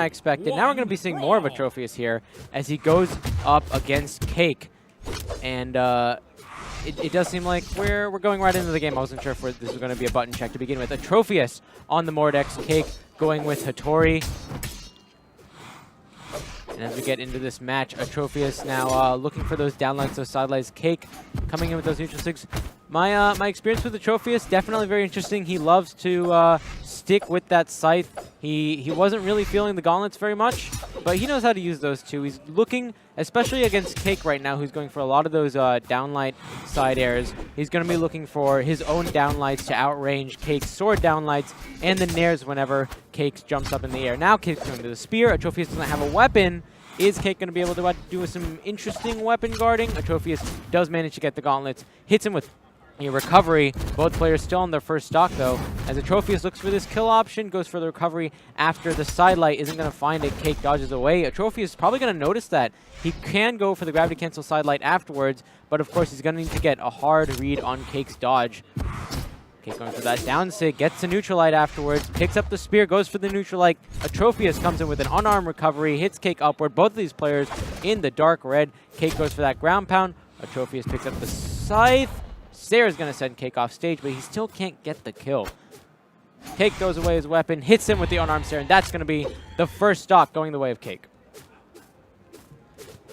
I expected. Now we're going to be seeing more of Atrophius here as he goes up against Cake. And it does seem like we're going right into the game. I wasn't sure if this was going to be a button check to begin with. Atrophius on the Mordex. Cake going with Hattori. And as we get into this match, Atrophius now looking for those downlights, those sidelights. Cake coming in with those neutral sticks. My experience with Atrophius, definitely very interesting. He loves to stick with that scythe. He wasn't really feeling the gauntlets very much, but he knows how to use those too. He's looking, especially against Cake right now, who's going for a lot of those downlight side airs. He's going to be looking for his own downlights to outrange Cake's sword downlights and the nairs whenever Cake jumps up in the air. Now Cake's going to the spear. Atrophius doesn't have a weapon. Is Cake going to be able to do some interesting weapon guarding? Atrophius does manage to get the gauntlets. Hits him with a recovery. Both players still on their first stock, though, as Atrophius looks for this kill option, goes for the recovery after the sidelight isn't going to find it. Cake dodges away. Atrophius is probably going to notice that. He can go for the gravity cancel sidelight afterwards, but of course he's going to need to get a hard read on Cake's dodge. Cake going for that down sig, gets the neutral light afterwards, picks up the spear, goes for the neutral light. Atrophius comes in with an unarmed recovery, hits Cake upward. Both of these players in the dark red. Cake goes for that ground pound. Atrophius picks up the scythe. Sarah's going to send Cake off stage, but he still can't get the kill. Cake goes away his weapon, hits him with the unarmed Sarah, and that's going to be the first stock going the way of Cake.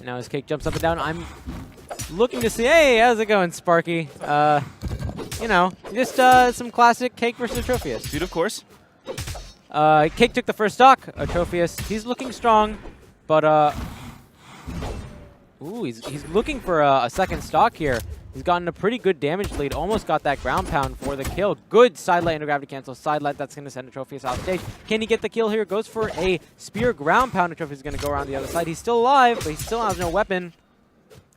Now as Cake jumps up and down, I'm looking to see, hey, how's it going, Sparky? You know, just some classic Cake versus Atrophius. Dude, of course. Cake took the first stock. Atrophius, he's looking strong, but ooh, he's looking for a second stock here. He's gotten a pretty good damage lead. Almost got that ground pound for the kill. Good sidelight into gravity cancel. Sidelight that's going to send Atrophius off stage. Can he get the kill here? Goes for a spear ground pound. Atrophius is going to go around the other side. He's still alive, but he still has no weapon.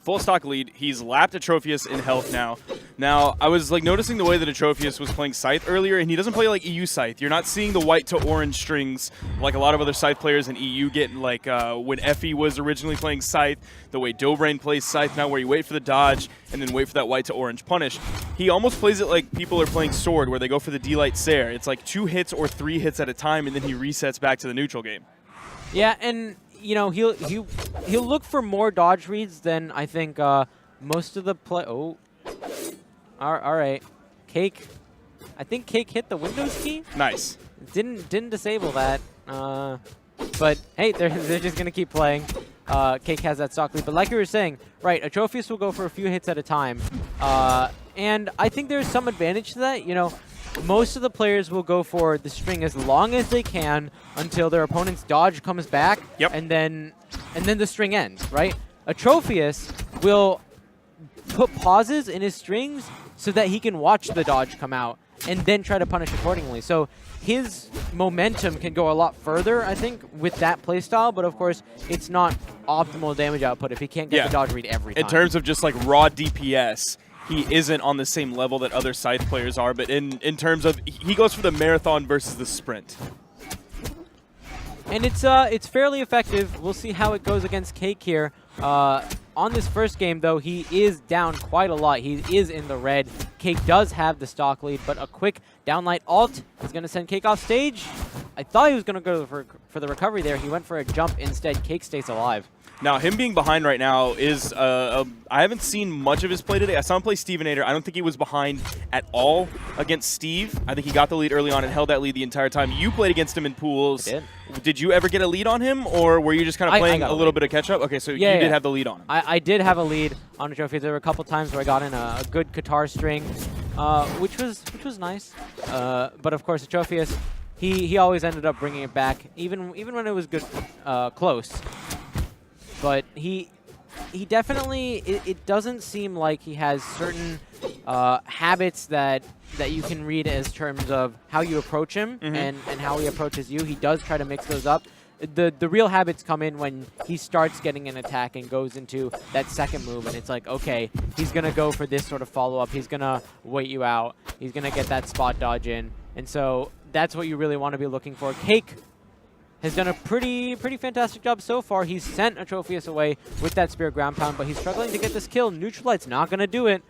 Full stock lead. He's lapped Atrophius in health now. Now, I was like noticing the way that Atrophius was playing Scythe earlier, and he doesn't play like EU Scythe. You're not seeing the white to orange strings like a lot of other Scythe players in EU get, like when Effie was originally playing Scythe, the way Dobrain plays Scythe now, where you wait for the dodge and then wait for that white to orange punish. He almost plays it like people are playing Sword, where they go for the D-Light Sair. It's like 2 hits or 3 hits at a time, and then he resets back to the neutral game. Yeah, and you know, he'll look for more dodge reads than I think most of the play. Oh, all right, Cake. I think Cake hit the Windows key. Nice. Didn't disable that. But hey, they're just gonna keep playing. Cake has that stock lead, but like you were saying, right? Atrophius will go for a few hits at a time, and I think there's some advantage to that. You know, most of the players will go for the string as long as they can until their opponent's dodge comes back, and then the string ends, right? Atrophius will put pauses in his strings so that he can watch the dodge come out and then try to punish accordingly. So his momentum can go a lot further, I think, with that playstyle, but of course, it's not optimal damage output if he can't get the dodge read every time. In terms of just like raw DPS, he isn't on the same level that other Scythe players are, but in terms of, he goes for the marathon versus the sprint. And it's fairly effective. We'll see how it goes against Cake here. On this first game, though, he is down quite a lot. He is in the red. Cake does have the stock lead, but a quick downlight ult is going to send Cake off stage. I thought he was going to go for the recovery there. He went for a jump instead. Cake stays alive. Now, him being behind right now is, I haven't seen much of his play today. I saw him play Stevenator. I don't think he was behind at all against Steve. I think he got the lead early on and held that lead the entire time. You played against him in pools. I did. Did you ever get a lead on him, or were you just kind of playing a little bit of catch-up? Okay, so you did have the lead on him. I did have a lead on Atrophius. There were a couple times where I got in a good Qatar string, which was nice. But of course, Atrophius, he always ended up bringing it back, even when it was good, close. But he definitely, it doesn't seem like he has certain habits that you can read as terms of how you approach him and how he approaches you. He does try to mix those up. The real habits come in when he starts getting an attack and goes into that second move, and it's like, okay, he's going to go for this sort of follow-up. He's going to wait you out. He's going to get that spot dodge in. And so that's what you really want to be looking for. Cake has done a pretty fantastic job so far. He's sent Atrophius away with that spear ground pound, but he's struggling to get this kill. Neutralite's not going to do it.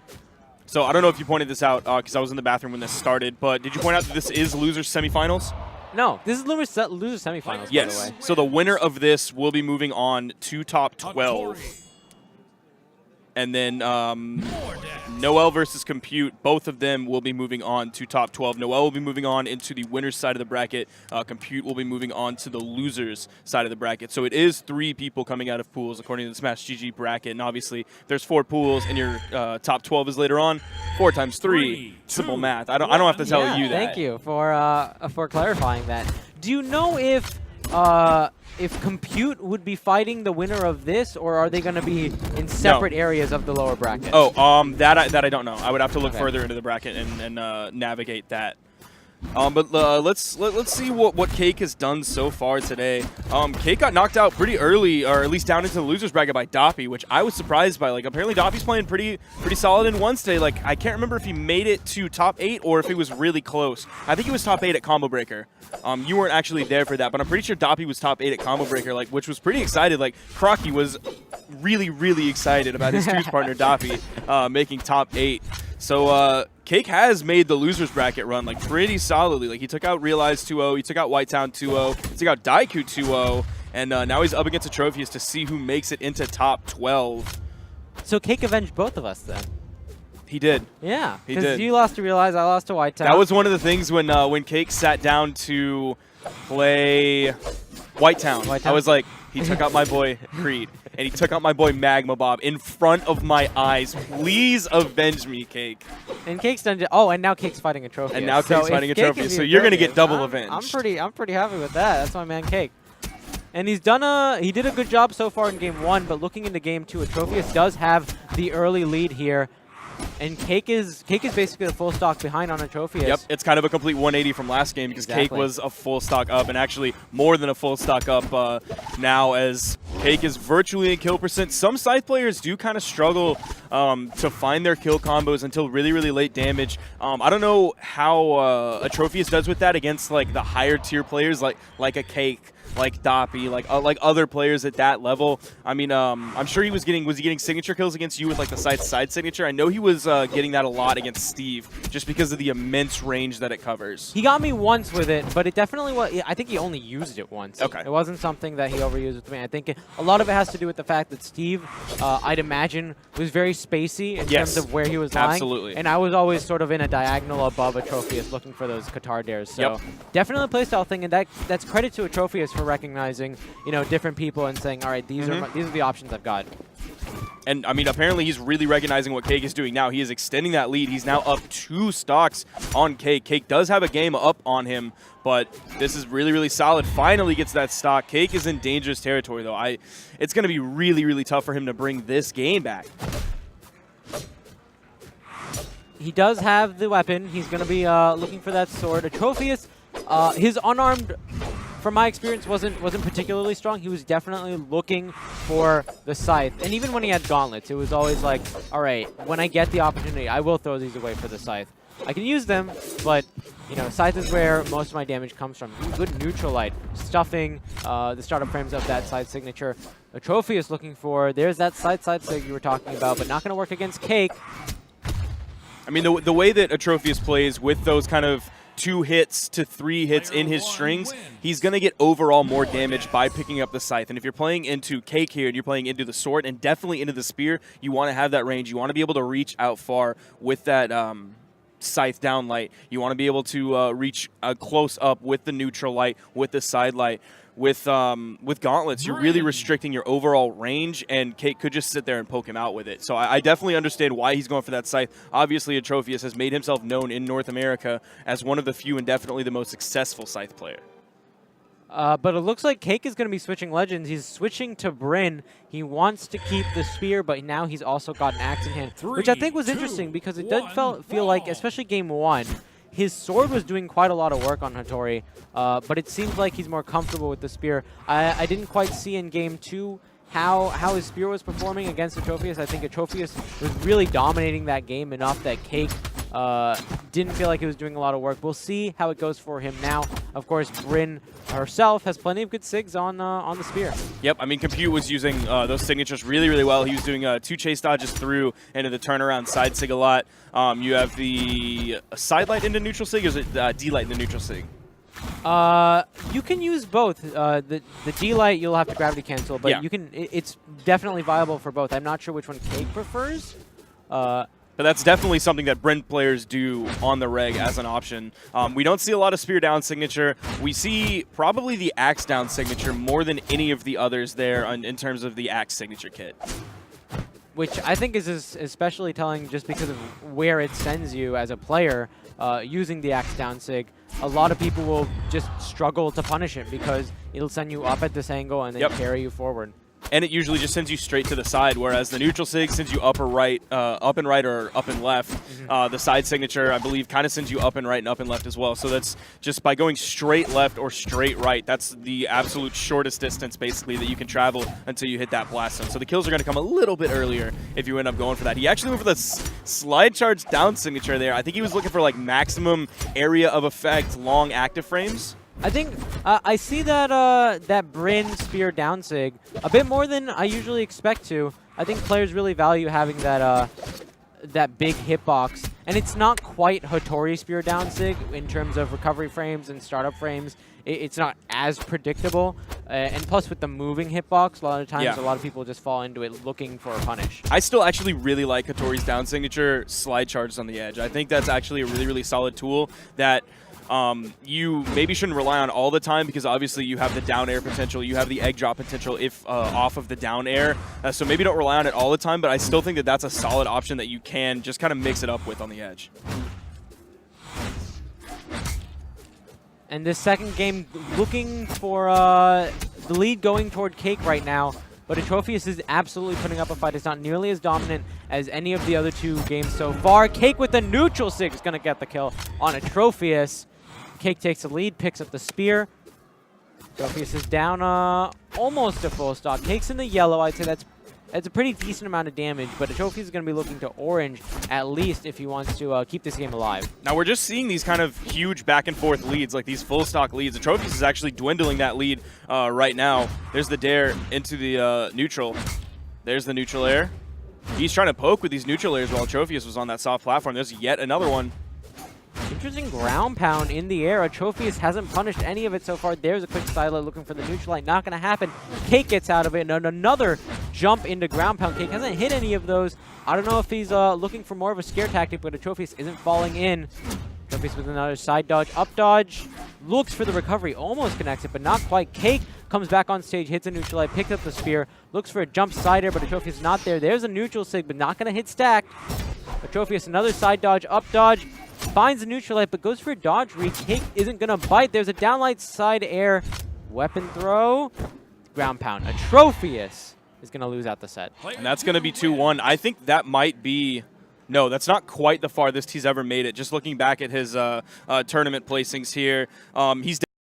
So I don't know if you pointed this out because I was in the bathroom when this started, but did you point out that this is losers semifinals? No, this is loser semifinals, Yes. by the way. So the winner of this will be moving on to top 12. And then Noel versus Compute, both of them will be moving on to top 12. Noel will be moving on into the winner's side of the bracket. Compute will be moving on to the loser's side of the bracket. So it is 3 people coming out of pools according to the Smash GG bracket. And obviously, there's 4 pools, and your top 12 is later on. 4 times 3, simple math. I don't have to tell you that. Thank you for clarifying that. Do you know if Compute would be fighting the winner of this, or are they going to be in separate areas of the lower bracket? Oh, that I don't know. I would have to look further into the bracket and navigate that. But let's see what Cake has done so far today. Cake got knocked out pretty early, or at least down into the losers bracket by Doppy, which I was surprised by. Like, apparently Doppy's playing pretty solid in ones today. Like, I can't remember if he made it to top 8 or if he was really close. I think he was top 8 at Combo Breaker. You weren't actually there for that, but I'm pretty sure Doppy was top 8 at Combo Breaker, like, which was pretty excited. Like, Crocky was really excited about his twos partner Doppy making top 8. So Cake has made the losers bracket run like pretty solidly. Like, he took out Realize 2-0, he took out Whitetown 2-0, he took out Daiku 2-0, and now he's up against Atrophius to see who makes it into top 12. So Cake avenged both of us then. He did. Yeah, he did. Because you lost to Realize, I lost to Whitetown. That was one of the things when Cake sat down to play Whitetown. I was like, he took out my boy Creed, and he took out my boy Magma Bob in front of my eyes. Please avenge me, Cake. And Cake's done. Oh, and now Cake's fighting Atrophius. And now Cake's fighting Atrophius, so you're gonna get double avenged. I'm pretty happy with that. That's my man Cake. And he did a good job so far in game 1, but looking into game 2, Atrophius does have the early lead here. And Cake is basically a full stock behind on Atrophius. Yep, it's kind of a complete 180 from last game because Cake was a full stock up, and actually more than a full stock up now, as Cake is virtually in kill percent. Some Scythe players do kind of struggle to find their kill combos until really late damage. I don't know how Atrophius does with that against like the higher tier players like a Cake, like Doppy, like other players at that level. I mean, I'm sure he was he getting signature kills against you with like the side signature? I know he was getting that a lot against Steve, just because of the immense range that it covers. He got me once with it, but it definitely was. I think he only used it once. Okay. It wasn't something that he overused with me. I think a lot of it has to do with the fact that Steve, I'd imagine, was very spacey in terms of where he was lying. Absolutely. And I was always sort of in a diagonal above Atrophius looking for those Qatar dares. So definitely a playstyle thing, and that's credit to Atrophius for recognizing, different people and saying, all right, these are the options I've got. And, I mean, apparently he's really recognizing what Cake is doing now. He is extending that lead. He's now up 2 stocks on Cake. Cake does have a game up on him, but this is really solid. Finally gets that stock. Cake is in dangerous territory, though. It's going to be really tough for him to bring this game back. He does have the weapon. He's going to be looking for that sword. Atrophius, his unarmed, from my experience, wasn't particularly strong. He was definitely looking for the Scythe. And even when he had gauntlets, it was always like, all right, when I get the opportunity, I will throw these away for the Scythe. I can use them, but Scythe is where most of my damage comes from. Good neutral light, stuffing the startup frames of that side signature. Atrophius looking for, there's that side sig you were talking about, but not going to work against Cake. I mean, the way that Atrophius plays with those kind of 2 hits to 3 hits in his strings, he's going to get overall more damage by picking up the Scythe. And if you're playing into Cake here and you're playing into the sword and definitely into the spear, you want to have that range. You want to be able to reach out far with that Scythe down light. You want to be able to reach close up with the neutral light, with the side light. With gauntlets, you're really restricting your overall range, and Cake could just sit there and poke him out with it. So I definitely understand why he's going for that Scythe. Obviously, Atrophius has made himself known in North America as one of the few and definitely the most successful Scythe player. But it looks like Cake is going to be switching Legends. He's switching to Bryn. He wants to keep the Spear, but now he's also got an Axe in hand, which I think was interesting because it did feel like, especially Game 1, his sword was doing quite a lot of work on Hattori, but it seems like he's more comfortable with the Spear. I didn't quite see in Game 2 how his Spear was performing against Atrophius. I think Atrophius was really dominating that game enough that Cake didn't feel like he was doing a lot of work. We'll see how it goes for him now. Of course, Bryn herself has plenty of good sigs on the Spear. Yep, I mean, Compute was using those signatures really well. He was doing 2 chase dodges through into the turnaround side sig a lot. You have the side light into neutral sig, or is it D light into neutral sig? You can use both. The D-Light you'll have to gravity cancel, but Yeah. you can. It's definitely viable for both. I'm not sure which one Cake prefers. But that's definitely something that Brent players do on the reg as an option. We don't see a lot of spear down signature. We see probably the axe down signature more than any of the others there in terms of the axe signature kit. Which I think is especially telling just because of where it sends you as a player using the axe down sig. A lot of people will just struggle to punish it because it'll send you up at this angle and then carry you forward. And it usually just sends you straight to the side, whereas the neutral sig sends you up and right or up and left. The side signature, I believe, kind of sends you up and right and up and left as well. So that's just by going straight left or straight right, that's the absolute shortest distance, basically, that you can travel until you hit that blast zone. So the kills are going to come a little bit earlier if you end up going for that. He actually went for the slide charge down signature there. I think he was looking for, like, maximum area of effect, long active frames. I think I see that that Bryn spear down sig a bit more than I usually expect to. I think players really value having that that big hitbox, and it's not quite Hattori spear down sig in terms of recovery frames and startup frames. It's not as predictable, and plus with the moving hitbox, a lot of times a lot of people just fall into it looking for a punish. I still actually really like Hattori's down signature slide charges on the edge. I think that's actually a really, really solid tool that you maybe shouldn't rely on all the time because obviously you have the down air potential, you have the egg drop potential if off of the down air. So maybe don't rely on it all the time, but I still think that that's a solid option that you can just kind of mix it up with on the edge. And this second game looking for the lead going toward Cake right now. But Atrophius is absolutely putting up a fight. It's not nearly as dominant as any of the other two games so far. Cake with the neutral sig is going to get the kill on Atrophius. Cake takes the lead, picks up the spear. Atrophius is down almost a full stock. Cake's in the yellow. I'd say that's a pretty decent amount of damage, but Atrophius is going to be looking to orange at least if he wants to keep this game alive. Now we're just seeing these kind of huge back and forth leads, like these full stock leads. Atrophius is actually dwindling that lead right now. There's the dare into the neutral. There's the neutral air. He's trying to poke with these neutral airs while Atrophius was on that soft platform. There's yet another one. Interesting ground pound in the air. Atrophius hasn't punished any of it so far. There's a quick sideline looking for the neutral light. Not going to happen. Cake gets out of it. And another jump into ground pound. Cake hasn't hit any of those. I don't know if he's looking for more of a scare tactic, but Atrophius isn't falling in. Atrophius with another side dodge, up dodge. Looks for the recovery. Almost connects it, but not quite. Cake comes back on stage, hits a neutral light, picks up the spear. Looks for a jump side air, but Atrophius is not there. There's a neutral sig, but not going to hit stack. Atrophius another side dodge, up dodge. Finds the neutral light, but goes for a dodge read. Cake isn't going to bite. There's a downlight side air. Weapon throw. Ground pound. Atrophius is going to lose out the set. And that's going to be 2-1. I think that might be... No, that's not quite the farthest he's ever made it. Just looking back at his tournament placings here, he's